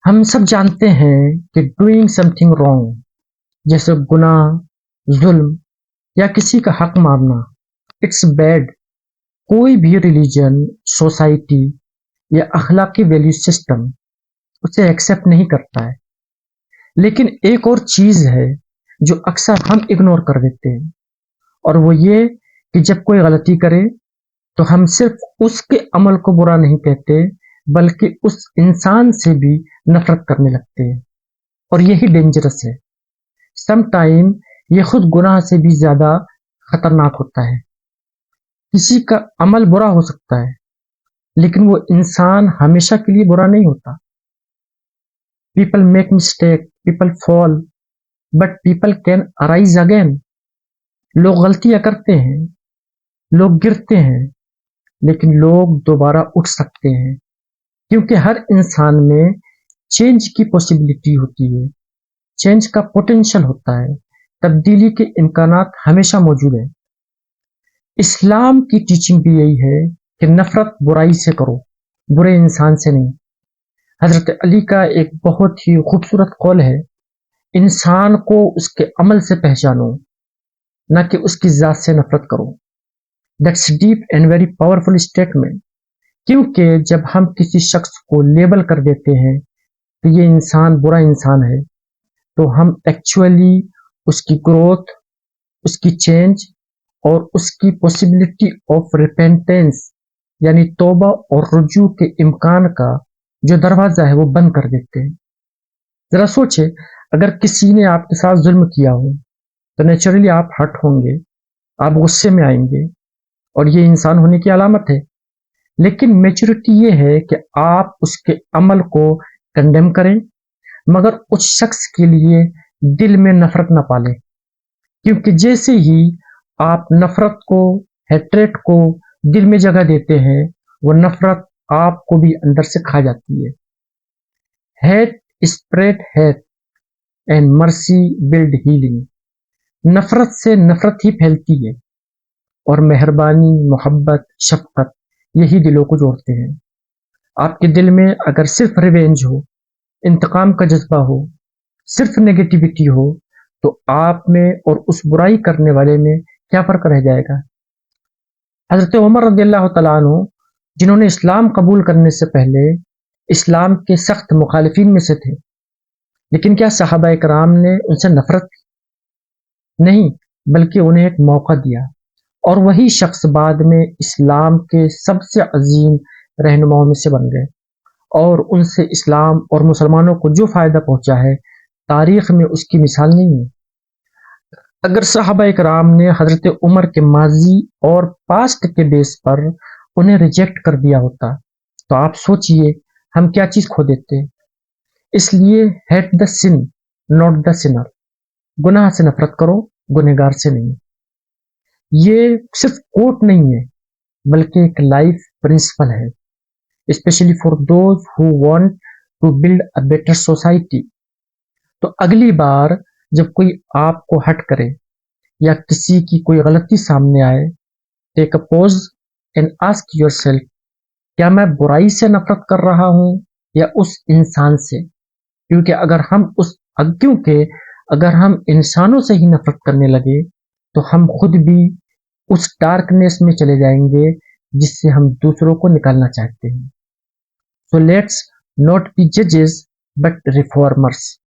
हम सब जानते हैं कि डूइंग समथिंग रॉन्ग जैसे गुनाह, जुल्म या किसी का हक मारना इट्स बैड। कोई भी रिलीजन, सोसाइटी या अखलाकी वैल्यू सिस्टम उसे एक्सेप्ट नहीं करता है। लेकिन एक और चीज है जो अक्सर हम इग्नोर कर देते हैं, और वो ये कि जब कोई गलती करे तो हम सिर्फ उसके अमल को बुरा नहीं कहते, बल्कि उस इंसान से भी नफरत करने लगते हैं। और यही डेंजरस है। सम टाइम ये खुद गुनाह से भी ज्यादा खतरनाक होता है। किसी का अमल बुरा हो सकता है, लेकिन वो इंसान हमेशा के लिए बुरा नहीं होता। People make mistake, people fall, but people can arise again. लोग गलतियां करते हैं, लोग गिरते हैं, लेकिन लोग दोबारा उठ सकते हैं, क्योंकि हर इंसान में चेंज की पॉसिबिलिटी होती है, चेंज का पोटेंशियल होता है, तब्दीली के इम्कानात हमेशा मौजूद है। इस्लाम की टीचिंग भी यही है कि नफरत बुराई से करो, बुरे इंसान से नहीं। हजरत अली का एक बहुत ही खूबसूरत कौल है, इंसान को उसके अमल से पहचानो, न कि उसकी जात से नफरत करो। That's deep and very powerful statement. क्योंकि जब हम किसी शख्स को लेबल कर देते हैं कि ये इंसान बुरा इंसान है, तो हम एक्चुअली उसकी ग्रोथ, उसकी चेंज और उसकी पॉसिबिलिटी ऑफ रिपेंटेंस यानी तौबा और रुजू के इम्कान का जो दरवाजा है वो बंद कर देते हैं। जरा सोचे, अगर किसी ने आपके साथ जुल्म किया हो तो नेचुरली आप हर्ट होंगे, आप गुस्से में आएंगे, और ये इंसान होने की अलामत है। लेकिन मेच्योरिटी ये है कि आप उसके अमल को कंडेम करें, मगर उस शख्स के लिए दिल में नफरत न पालें। क्योंकि जैसे ही आप नफरत को, हेट्रेट को दिल में जगह देते हैं, वो नफरत आपको भी अंदर से खा जाती है। Hate spread hate and mercy build healing. नफरत से नफरत ही फैलती है, और मेहरबानी, मोहब्बत, शफकत यही दिलों को जोड़ते हैं। आपके दिल में अगर सिर्फ रिवेंज हो, इंतकाम का जज्बा हो, सिर्फ नेगेटिविटी हो, तो आप में और उस बुराई करने वाले में क्या फर्क रह जाएगा। हजरत उमर रदियल्लाहु तआला अन्हु, जिन्होंने इस्लाम कबूल करने से पहले इस्लाम के सख्त मुखालिफिन में से थे, लेकिन क्या सहाबा इकराम ने उनसे नफरत की? नहीं, बल्कि उन्हें एक मौका दिया, और वही शख्स बाद में इस्लाम के सबसे अजीम रहनुमाओं में से बन गए। और उनसे इस्लाम और मुसलमानों को जो फायदा पहुंचा है, तारीख में उसकी मिसाल नहीं है। अगर सहाबा इकराम ने हजरत उमर के माजी और पास्ट के बेस पर उन्हें रिजेक्ट कर दिया होता, तो आप सोचिए हम क्या चीज खो देते। इसलिए hate the sin, not the sinner. गुनाह से नफरत करो, गुनहगार से नहीं। ये सिर्फ कोट नहीं है, बल्कि एक लाइफ प्रिंसिपल है, specially for those who want to build a better society. तो अगली बार जब कोई आपको हर्ट करे या किसी की कोई गलती सामने आए, take a pause and ask yourself, क्या मैं बुराई से नफरत कर रहा हूं या उस इंसान से। क्योंकि अगर हम इंसानों से ही नफरत करने लगे, तो हम खुद भी उस डार्कनेस में चले जाएंगे जिससे हम दूसरों को निकालना चाहते हैं। सो लेट्स नॉट बी जजेस बट रिफॉर्मर्स।